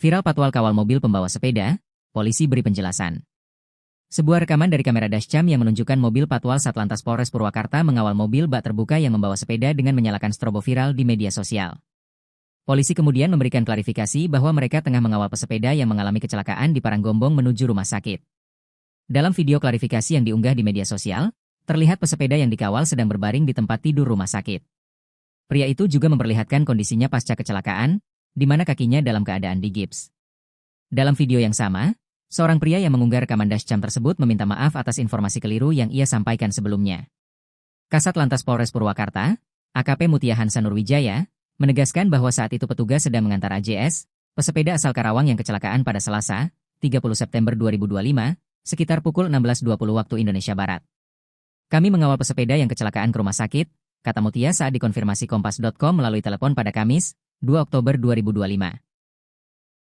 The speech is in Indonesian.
Viral patwal kawal mobil pembawa sepeda, polisi beri penjelasan. Sebuah rekaman dari kamera dashcam yang menunjukkan mobil patwal Satlantas Polres Purwakarta mengawal mobil bak terbuka yang membawa sepeda dengan menyalakan strobo viral di media sosial. Polisi kemudian memberikan klarifikasi bahwa mereka tengah mengawal pesepeda yang mengalami kecelakaan di Paranggombong menuju rumah sakit. Dalam video klarifikasi yang diunggah di media sosial, terlihat pesepeda yang dikawal sedang berbaring di tempat tidur rumah sakit. Pria itu juga memperlihatkan kondisinya pasca kecelakaan, di mana kakinya dalam keadaan digips. Dalam video yang sama, seorang pria yang mengunggah rekaman dashcam tersebut meminta maaf atas informasi keliru yang ia sampaikan sebelumnya. Kasat Lantas Polres Purwakarta, AKP Mutia Hansa Nurwijaya, menegaskan bahwa saat itu petugas sedang mengantar AJS, pesepeda asal Karawang yang kecelakaan pada Selasa, 30 September 2025, sekitar pukul 16.20 waktu Indonesia Barat. Kami mengawal pesepeda yang kecelakaan ke rumah sakit, kata Mutia saat dikonfirmasi Kompas.com melalui telepon pada Kamis, 2 Oktober 2025.